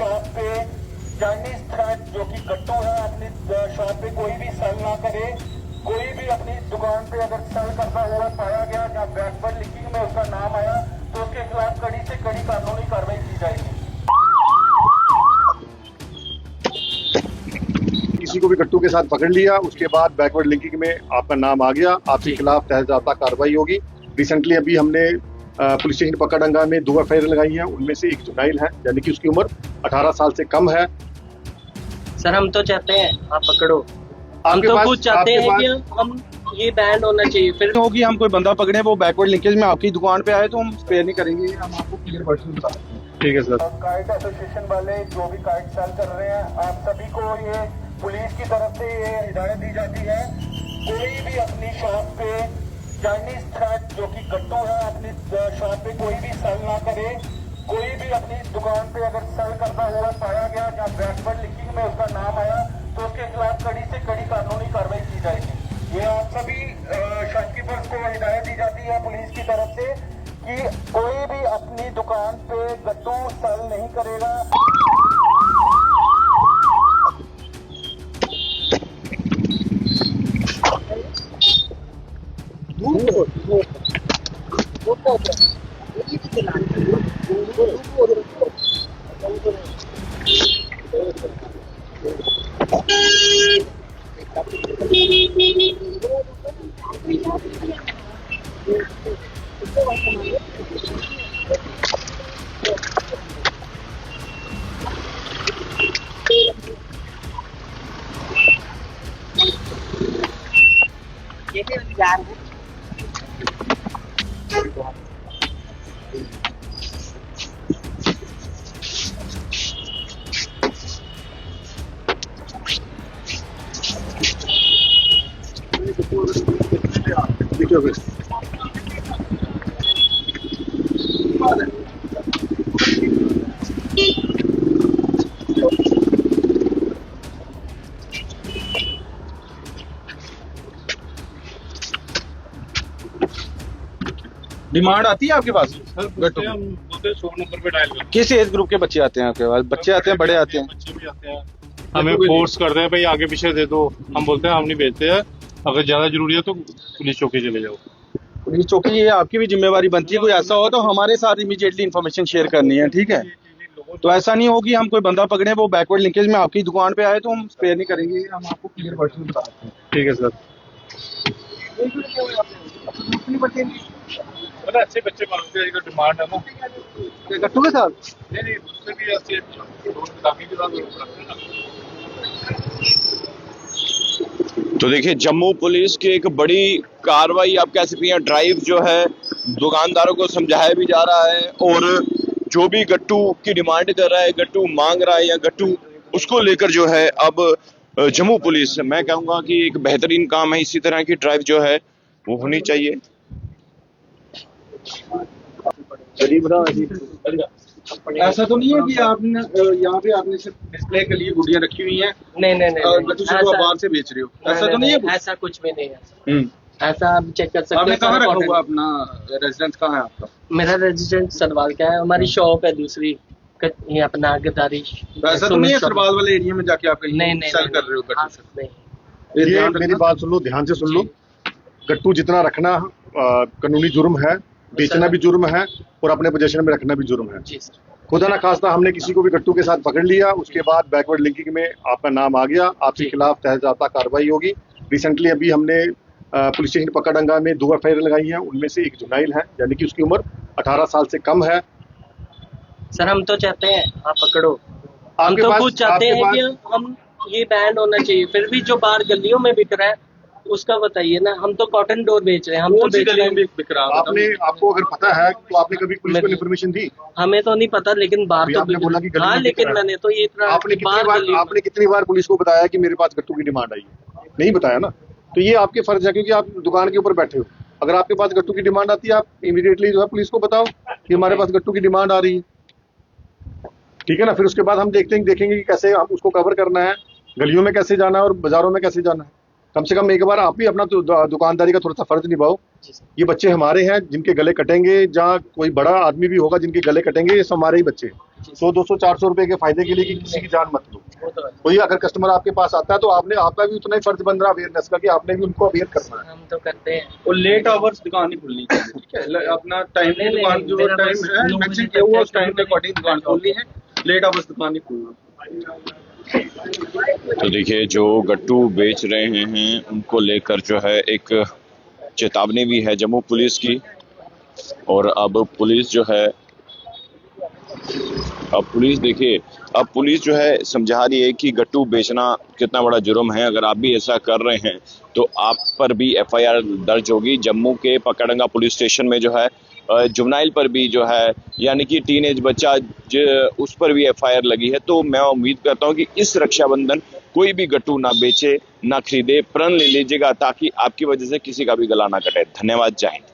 Shop पे Chinese thread जो कि गट्टू है अपनी शॉप पे कोई भी सेल ना करे। कोई भी अपनी दुकान पे अगर सेल करता हुआ पाया गया या बैकवर्ड लिंकिंग में उसका नाम आया तो उसके खिलाफ कड़ी से कड़ी कानूनी कार्रवाई की जाएगी। किसी को भी गट्टू के साथ पकड़ लिया, उसके बाद बैकवर्ड लिंकिंग में आपका नाम आ गया, आपके खिलाफ तहत कार्रवाई होगी। रिसेंटली अभी हमने पुलिस स्टेशन पकड़ंगा में 2 एफआईआर लगाई हैं, उनमें से एक जुनाइल है, यानी कि उसकी उम्र 18 साल से कम है। सर हम तो चाहते हैं आप पकड़ो, हम तो कुछ चाहते हैं कि हम ये बैन होना चाहिए। फिर होगी हम कोई बंदा पकड़े वो बैकवर्ड लिंकेज में आपकी दुकान पे आए तो हम स्पेयर नहीं करेंगे, हम आपको क्लियर वर्जन बता सकते हैं। ठीक है सर। काइट एसोसिएशन वाले जो भी काइट सेल कर रहे हैं, आप सभी को ये पुलिस की तरफ से ये हिदायत दी जाती है, कोई भी अपनी शॉप पे चाइनीज थ्रेड जो कि गट्टू है अपनी शॉप पे कोई भी सेल ना करे। कोई भी अपनी दुकान पे अगर सेल करता हुआ पाया गया या बैकवर्ड लिंकिंग में उसका नाम आया तो उसके खिलाफ कड़ी से कड़ी कानूनी कार्रवाई की जाएगी। ये आप सभी शॉपकीपर्स को हिदायत दी जाती है पुलिस की तरफ से कि कोई भी अपनी दुकान पे गट्टू सेल नहीं करेगा। डिमांड आती है आपके पास? गट्टू हम बोलते हैं 100 नंबर पे डायल करते किस एज ग्रुप के बच्चे आते हैं आपके पास? बच्चे आते हैं, बड़े आते हैं? बच्चे भी आते हैं, हमें फोर्स करते हैं भाई आगे पीछे दे दो, हम बोलते हैं हम नहीं बेचते हैं, अगर ज्यादा जरूरी है तो पुलिस चौकी चले जाओ। पुलिस चौकी ये आपकी भी जिम्मेवारी बनती है, कोई ऐसा हो तो हमारे साथ इमीडिएटली इन्फॉर्मेशन शेयर करनी है, ठीक है? तो ऐसा नहीं होगी हम कोई बंदा पकड़े वो बैकवर्ड लिंकेज में आपकी दुकान पे आए तो हम स्पेयर नहीं करेंगे, हम आपको क्लियर वर्जन बता सकते हैं। ठीक है सर। अच्छे बच्चे मांगते हैं, डिमांड है ना गट्टू के साथ? नहीं उससे भी ऐसे काफी के साथ। तो देखिए जम्मू पुलिस की एक बड़ी कार्रवाई आप कह सकते हैं, ड्राइव जो है दुकानदारों को समझाया भी जा रहा है और जो भी गट्टू की डिमांड कर रहा है, गट्टू मांग रहा है या गट्टू, उसको लेकर जो है अब जम्मू पुलिस, मैं कहूँगा कि एक बेहतरीन काम है, इसी तरह की ड्राइव जो है वो होनी चाहिए। ऐसा तो नहीं है कि आपने यहाँ पे आपने सिर्फ डिस्प्ले के लिए गुड़ियाँ रखी हुई हैं? नहीं और गट्टू सिर्फ आप बाहर से बेच रहे हो, ऐसा तो नहीं है? ऐसा कुछ भी नहीं है। ऐसा आप चेक कर सकते आपने हैं। कहाँ रखा हुआ अपना रेजिडेंस? कहाँ है आपका? मेरा रेजिडेंस सरवाल का है, हमारी शॉप है दूसरी ये अपना गद्दारी। ऐसा तो नहीं है सरवाल वाले एरिया में जाके आप कहीं नहीं सेल कर रहे हो गट्टू? ये मेरी बात सुन लो, ध्यान से सुन लो। गट्टू जितना रखना कानूनी जुर्म है, बेचना भी जुर्म है और अपने पोजीशन में रखना भी जुर्म है। जी सर। खुदा ना खास्ता हमने किसी को भी गट्टू के साथ पकड़ लिया, उसके बाद बैकवर्ड लिंकिंग में आपका नाम आ गया, आपके खिलाफ तहत कार्रवाई होगी। रिसेंटली अभी हमने पुलिस स्टेशन पकड़ंगा में 2 एफआईआर लगाई हैं, उनमें से एक जुनाइल है, यानी कि उसकी उम्र 18 साल से कम है। सर हम तो चाहते हैं आप पकड़ो, हम तो कुछ चाहते हैं कि हम ये बैन होना चाहिए। फिर भी जो बाहर गलियों में बिक रहा है उसका बताइए ना, हम तो कॉटन डोर बेच रहे हैं, हम तो बेच रहे हैं। आपने, आपको अगर पता है तो आपने कभी पुलिस को इन्फॉर्मेशन दी? हमें तो नहीं पता, लेकिन बाहर तो आपने बोला कि गली हाँ, में लेकिन मैंने तो ये आपने कितनी बार पुलिस को बताया कि मेरे पास गट्टू की डिमांड आई है? नहीं बताया ना। तो ये आपके फर्ज है, क्योंकि आप दुकान के ऊपर बैठे हो। अगर आपके पास गट्टू की डिमांड आती है, आप इमीडिएटली जो है पुलिस को बताओ कि हमारे पास गट्टू की डिमांड आ रही है, ठीक है ना? फिर उसके बाद हम देखेंगे कि कैसे हम उसको कवर करना है, गलियों में कैसे जाना है और बाजारों में कैसे जाना है। कम से कम एक बार आप भी अपना दुकानदारी का थोड़ा सा फर्ज निभाओ। ये बच्चे हमारे हैं जिनके गले कटेंगे, जहाँ कोई बड़ा आदमी भी होगा जिनके गले कटेंगे, ये सब हमारे ही बच्चे हैं। 100-200 400 रुपए के फायदे के लिए कि किसी की जान मत लो। वो तो है। वही अगर कस्टमर आपके पास आता है तो आपका भी उतना ही फर्ज बन रहा है अवेयरनेस का कि आपने भी उनको अवेयर करना है। हम तो करते हैं। और लेट आवर्स दुकान नहीं खुलनी चाहिए, ठीक है, अपना टाइम नहीं, दुकान जो मेरा टाइम बस है 9 बजे मेंशन तक किया हुआ है, उस टाइम के अकॉर्डिंग दुकान खोलनी है, लेट आवर्स दुकान नहीं खोलना। तो देखिए जो गट्टू बेच रहे हैं उनको लेकर जो है एक चेतावनी भी है जम्मू पुलिस की। और अब पुलिस जो है अब पुलिस जो है समझा रही है कि गट्टू बेचना कितना बड़ा जुर्म है। अगर आप भी ऐसा कर रहे हैं तो आप पर भी एफआईआर दर्ज होगी। जम्मू के पकड़ंगा पुलिस स्टेशन में जो है जुवेनाइल पर भी जो है यानी कि टीनेज बच्चा उस पर भी एफआईआर लगी है। तो मैं उम्मीद करता हूं कि इस रक्षाबंधन कोई भी गट्टू ना बेचे ना खरीदे, प्रण ले लीजिएगा ताकि आपकी वजह से किसी का भी गला ना कटे। धन्यवाद, जय हिंद।